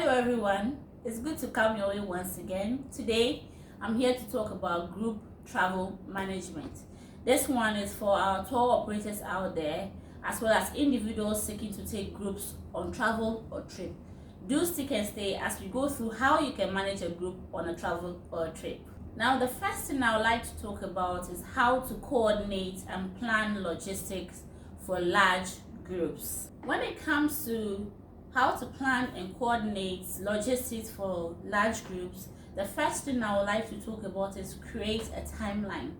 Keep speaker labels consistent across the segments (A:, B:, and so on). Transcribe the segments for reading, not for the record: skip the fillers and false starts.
A: Hello everyone, it's good to come your way once again. Today I'm here to talk about group travel management. This one is for our tour operators out there as well as individuals seeking to take groups on travel or trip. Do stick and stay as we go through how you can manage a group on a travel or a trip. Now the first thing I would like to talk about is how to coordinate and plan logistics for large groups. When it comes to how to plan and coordinate logistics for large groups, the first thing I would like to talk about is create a timeline.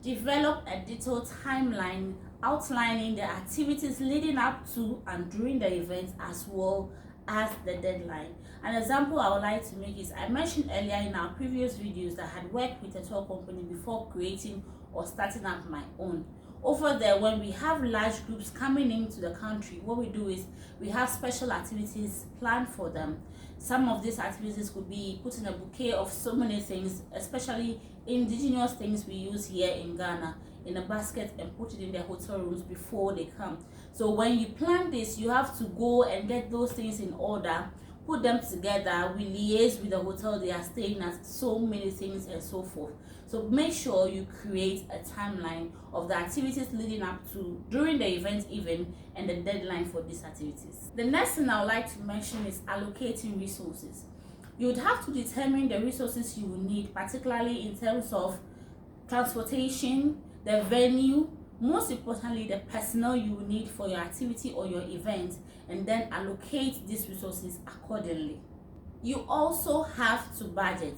A: Develop a detailed timeline outlining the activities leading up to and during the event as well as the deadline. An example I would like to make is I mentioned earlier in our previous videos that I had worked with a tour company before creating or starting up my own. Over there, when we have large groups coming into the country, what we do is we have special activities planned for them. Some of these activities could be putting a bouquet of so many things, especially indigenous things we use here in Ghana, in a basket and put it in their hotel rooms before they come. So when you plan this, you have to go and get those things in order, put them together, we liaise with the hotel they are staying at, so many things and so forth. So make sure you create a timeline of the activities leading up to, during the event even, and the deadline for these activities. The next thing I would like to mention is allocating resources. You would have to determine the resources you will need, particularly in terms of transportation, the venue, most importantly the personnel you will need for your activity or your event, and then allocate these resources accordingly. You also have to budget.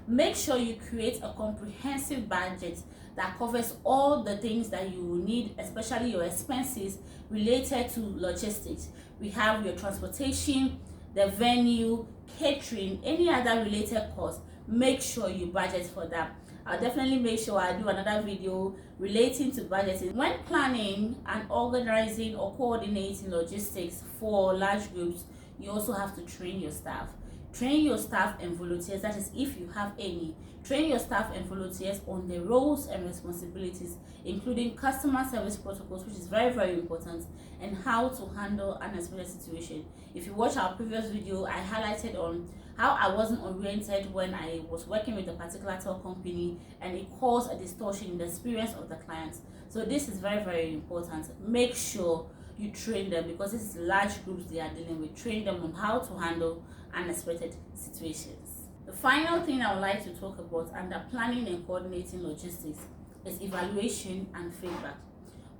A: Make sure you create a comprehensive budget that covers all the things that you will need, especially your expenses related to logistics. We have your transportation, the venue, catering, any other related costs. Make sure you budget for that. I'll definitely make sure I do another video relating to budgeting. When planning and organizing or coordinating logistics for large groups, you also have to train your staff. Train your staff and volunteers, that is if you have any. Train your staff and volunteers on their roles and responsibilities, including customer service protocols, which is very, very important, and how to handle unexpected situation. If you watch our previous video, I highlighted on how I wasn't oriented when I was working with a particular tour company and it caused a distortion in the experience of the clients. So this is very, very important. Make sure you train them because this is large groups they are dealing with. Train them on how to handle unexpected situations. The final thing I would like to talk about under planning and coordinating logistics is evaluation and feedback.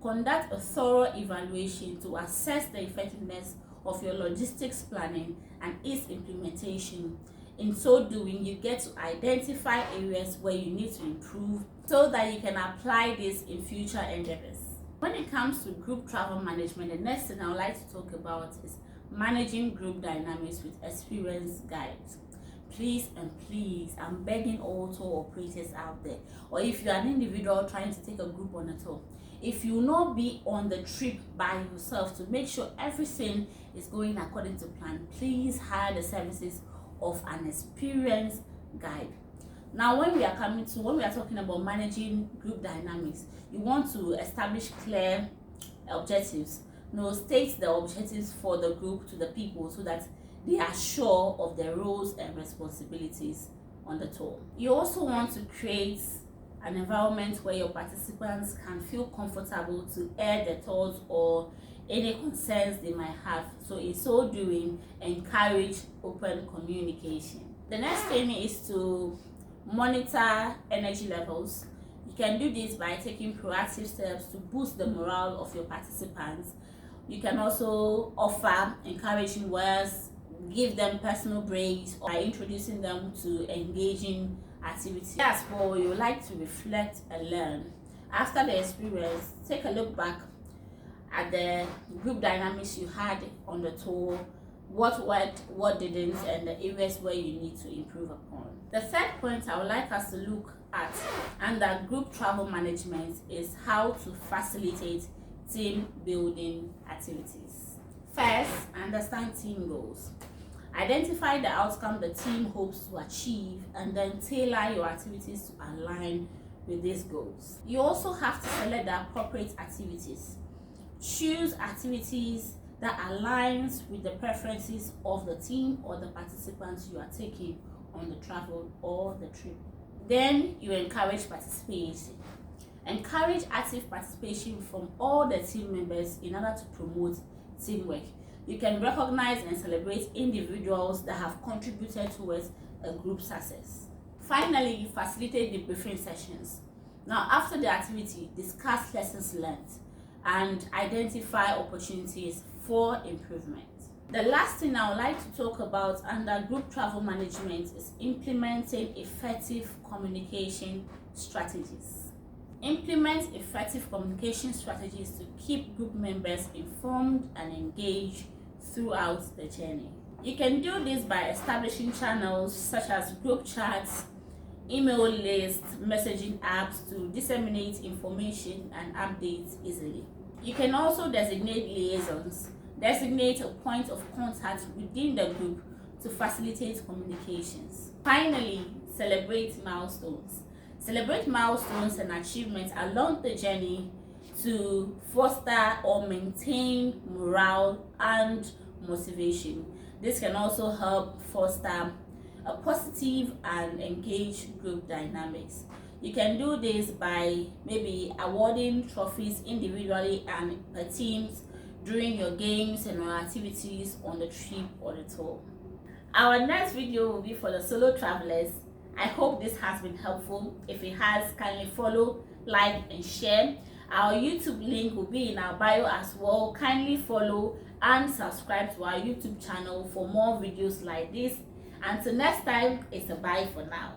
A: Conduct a thorough evaluation to assess the effectiveness of your logistics planning and its implementation. In so doing, you get to identify areas where you need to improve so that you can apply this in future endeavors. When it comes to group travel management, the next thing I would like to talk about is managing group dynamics with experienced guides. Please and please, I'm begging all tour operators out there, or if you're an individual trying to take a group on a tour, if you will not be on the trip by yourself, to make sure everything is going according to plan, please hire the services of an experienced guide. Now when we are talking about managing group dynamics, you want to establish clear objectives. State the objectives for the group to the people so that they are sure of their roles and responsibilities on the tour. You also want to create an environment where your participants can feel comfortable to air their thoughts or any concerns they might have. So in so doing, encourage open communication. The next thing is to monitor energy levels. You can do this by taking proactive steps to boost the morale of your participants. You can also offer encouraging words, give them personal breaks, or by introducing them to engaging activities. As well, you like to reflect and learn. After the experience, take a look back at the group dynamics you had on the tour, what worked, what didn't, and the areas where you need to improve upon. The third point I would like us to look at under group travel management is how to facilitate team building activities. First, understand team goals. Identify the outcome the team hopes to achieve and then tailor your activities to align with these goals. You also have to select the appropriate activities. Choose activities that aligns with the preferences of the team or the participants you are taking on the travel or the trip. Then you encourage participation. Encourage active participation from all the team members in order to promote teamwork. You can recognize and celebrate individuals that have contributed towards a group success. Finally, facilitate debriefing sessions. Now, after the activity, discuss lessons learned and identify opportunities for improvement. The last thing I would like to talk about under group travel management is implementing effective communication strategies. Implement effective communication strategies to keep group members informed and engaged throughout the journey. You can do this by establishing channels such as group chats, email lists, messaging apps to disseminate information and updates easily. You can also designate liaisons. Designate a point of contact within the group to facilitate communications. Finally, celebrate milestones. Celebrate milestones and achievements along the journey to foster or maintain morale and motivation. This can also help foster a positive and engaged group dynamics. You can do this by maybe awarding trophies individually and per teams during your games and your activities on the trip or the tour. Our next video will be for the solo travelers. I hope this has been helpful. If it has, kindly follow, like and share. Our YouTube link will be in our bio as well. Kindly follow and subscribe to our YouTube channel for more videos like this. Until next time, it's a bye for now.